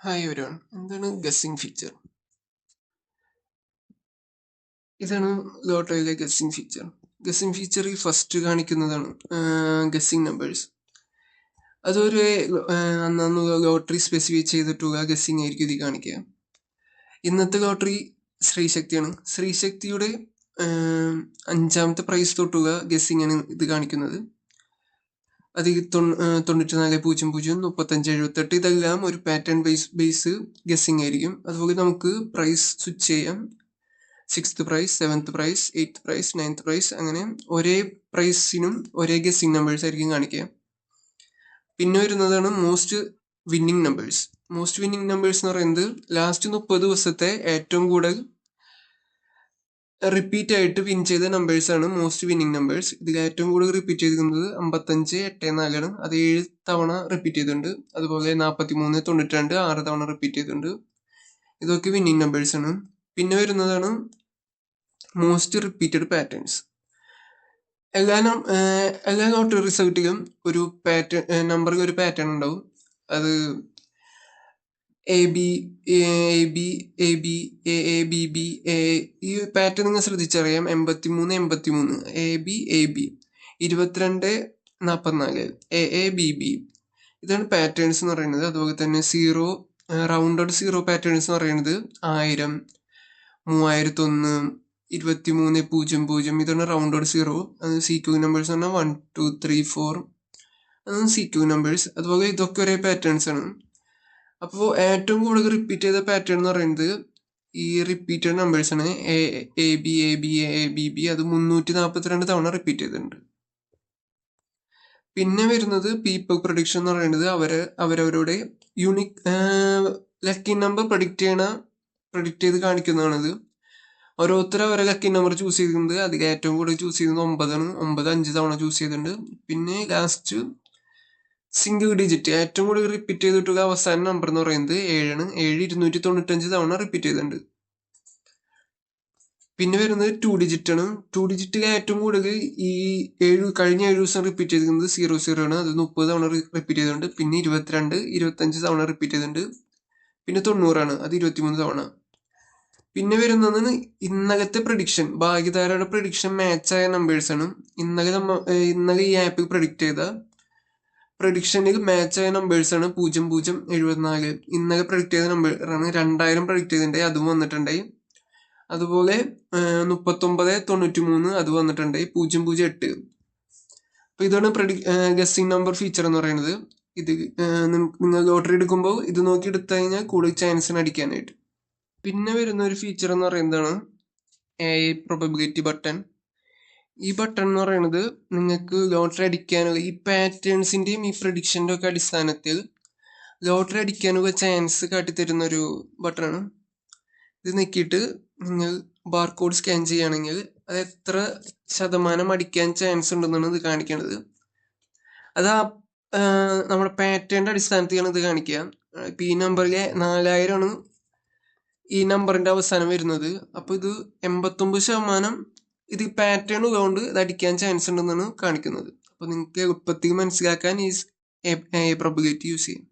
Hi everyone, എന്താണ് guessing feature? ഇതാണ് ലോട്ടറിയിലെ guessing feature. Guessing ഫീച്ചറിൽ first കാണിക്കുന്നതാണ് ഗസ്സിംഗ് നമ്പേഴ്സ്. അതൊരു അന്നു ലോട്ടറി സ്പെസിഫൈ ചെയ്തിട്ടുള്ള ഗസ്സിംഗ് ആയിരിക്കും ഇത് കാണിക്കുക. ഇന്നത്തെ ലോട്ടറി ശ്രീശക്തിയാണ്. ശ്രീശക്തിയുടെ 5ാമത്തെ പ്രൈസ് തൊട്ടുള്ള ഗസ്സിംഗ് ആണ് ഇത് കാണിക്കുന്നത്. അത് 9400 3578 ഇതെല്ലാം ഒരു പാറ്റേൺ ബേസ് ഗസ്സിംഗ് ആയിരിക്കും. അതുപോലെ നമുക്ക് പ്രൈസ് സ്വിച്ച് ചെയ്യാം. 6th price, 7th price, 8th price, 9th price, അങ്ങനെ ഒരേ പ്രൈസിനും ഒരേ ഗസ്സിംഗ് നമ്പേഴ്സ് ആയിരിക്കും കാണിക്കുക. പിന്നെ വരുന്നതാണ് most winning numbers. Most winning numbers എന്ന് പറയുന്നത് ലാസ്റ്റ് 30 ദിവസത്തെ ഏറ്റവും കൂടുതൽ റിപ്പീറ്റ് ആയിട്ട് വിൻ ചെയ്ത നമ്പേഴ്സ് ആണ് മോസ്റ്റ് വിന്നിംഗ് നമ്പേഴ്സ്. ഇതിൽ ഏറ്റവും കൂടുതൽ റിപ്പീറ്റ് ചെയ്തിരിക്കുന്നത് 55, 8, 4 ആണ്. അത് 7 തവണ റിപ്പീറ്റ് ചെയ്തിട്ടുണ്ട്. അതുപോലെ 43, 92 6 തവണ റിപ്പീറ്റ് ചെയ്തിട്ടുണ്ട്. ഇതൊക്കെ വിന്നിംഗ് നമ്പേഴ്സ് ആണ്. പിന്നെ വരുന്നതാണ് മോസ്റ്റ് റിപ്പീറ്റഡ് പാറ്റേൺസ്. എല്ലാ ലോട്ടറി റിസൾട്ടിലും ഒരു നമ്പറിൽ ഒരു പാറ്റേൺ ഉണ്ടാവും. അത് AB, AB, AB, AABB, ഈ പാറ്റേൺ നിങ്ങൾ ശ്രദ്ധിച്ചറിയാം. 83, 83, AB, AB, 22, 44, AABB. ഇതാണ് പാറ്റേൺസ് എന്ന് പറയുന്നത്. അതുപോലെ തന്നെ റൗണ്ടഡ് സീറോ പാറ്റേൺസ് എന്ന് പറയുന്നത് 1000, 3001, 2300. ഇതാണ് റൗണ്ടഡ് സീറോ. അത് CQ നമ്പേഴ്സ് ആണ്. 1, 2, 3, 4 അതാണ് CQ നമ്പേഴ്സ്. അതുപോലെ ഇതൊക്കെ ഒരേ പാറ്റേൺസ് ആണ്. അപ്പോൾ ഏറ്റവും കൂടുതൽ റിപ്പീറ്റ് ചെയ്ത പാറ്റേൺ എന്ന് പറയുന്നത് ഈ റിപ്പീറ്റഡ് നമ്പേഴ്സ് ആണ്. AB, AB, AABB. അത് 342 തവണ റിപ്പീറ്റ് ചെയ്തിട്ടുണ്ട്. പിന്നെ വരുന്നത് പീപ്പിൾ പ്രഡിക്ഷൻ എന്ന് പറയുന്നത് അവരവരുടെ യൂണിക് ലക്കി നമ്പർ പ്രഡിക്റ്റ് ചെയ്ത് കാണിക്കുന്നതാണിത്. ഓരോരുത്തർ അവരെ ലക്കി നമ്പർ ചൂസ് ചെയ്തിട്ടുണ്ട്. അതിൽ ഏറ്റവും കൂടുതൽ ചൂസ് ചെയ്യുന്നത് 9 ആണ്. 9 5 തവണ ചൂസ് ചെയ്തിട്ടുണ്ട്. പിന്നെ ലാസ്റ്റ് സിംഗിൾ ഡിജിറ്റ് ഏറ്റവും കൂടുതൽ റിപ്പീറ്റ് ചെയ്തിട്ടുള്ള അവസാന നമ്പർ എന്ന് പറയുന്നത് 7 ആണ്. 7 295 തവണ റിപ്പീറ്റ് ചെയ്തിട്ടുണ്ട്. പിന്നെ വരുന്നത് 2 ഡിജിറ്റ് ആണ്. 2 ഡിജിറ്റിൽ ഏറ്റവും കൂടുതൽ ഈ കഴിഞ്ഞ 7 ദിവസം റിപ്പീറ്റ് ചെയ്തിരിക്കുന്നത് 00 ആണ്. അത് 30 തവണ റിപ്പീറ്റ് ചെയ്തിട്ടുണ്ട്. പിന്നെ 22, 25 തവണ റിപ്പീറ്റ് ചെയ്തിട്ടുണ്ട്. പിന്നെ 90 ആണ്. അത് 23 തവണ. പിന്നെ വരുന്നത് ഇന്നലത്തെ പ്രഡിക്ഷൻ, ഭാഗ്യധാരയുടെ പ്രഡിക്ഷൻ മാച്ചായ നമ്പേഴ്സ് ആണ്. ഇന്നലെ ഈ ആപ്പിൽ പ്രഡിക്റ്റ് ചെയ്ത പ്രഡിക്ഷനിൽ മാച്ചായ നമ്പേഴ്സ് ആണ് 0074. ഇന്നലെ പ്രഡിക്റ്റ് ചെയ്ത നമ്പറാണ്. 2000 പ്രഡിക്റ്റ് ചെയ്തിട്ടുണ്ടായി, അതും വന്നിട്ടുണ്ടായി. അതുപോലെ 3993 അത് വന്നിട്ടുണ്ടായി. 008. അപ്പൊ ഇതാണ് ഗസ്സിംഗ് നമ്പർ ഫീച്ചർ എന്ന് പറയുന്നത്. ഇത് നിങ്ങൾ ലോട്ടറി എടുക്കുമ്പോൾ ഇത് നോക്കി എടുത്തു കഴിഞ്ഞാൽ കൂടുതൽ ചാൻസിന് അടിക്കാനായിട്ട്. പിന്നെ വരുന്ന ഒരു ഫീച്ചർ എന്ന് പറയുന്നതാണ് AI പ്രോബബിലിറ്റി ബട്ടൺ. ഈ ബട്ടൺ എന്ന് പറയുന്നത് നിങ്ങൾക്ക് ലോട്ടറി അടിക്കാനുള്ള ഈ പാറ്റേൺസിന്റെയും ഈ പ്രഡിക്ഷന്റെ ഒക്കെ അടിസ്ഥാനത്തിൽ ലോട്ടറി അടിക്കാനുള്ള ചാൻസ് കാട്ടിത്തരുന്ന ഒരു ബട്ടണാണ്. ഇത് നോക്കിയിട്ട് നിങ്ങൾ ബാർകോഡ് സ്കാൻ ചെയ്യുകയാണെങ്കിൽ അത് എത്ര ശതമാനം അടിക്കാൻ ചാൻസ് ഉണ്ടെന്നാണ് ഇത് കാണിക്കുന്നത്. അത് നമ്മുടെ പാറ്റേണിന്റെ അടിസ്ഥാനത്തിലാണ് ഇത് കാണിക്കുക. ഇപ്പൊ ഈ നമ്പറിലെ 4000 ആണ് ഈ നമ്പറിന്റെ അവസാനം വരുന്നത്. അപ്പൊ ഇത് 89% ഇത് പാറ്റേൺ ഉള്ളതുകൊണ്ട് ഇത് അടിക്കാൻ ചാൻസ് ഉണ്ടെന്നാണ് കാണിക്കുന്നത്. അപ്പൊ നിങ്ങൾക്ക് എളുപ്പത്തിൽ മനസ്സിലാക്കാൻ ഈ പ്രോബബിലിറ്റി യൂസ് ചെയ്യും.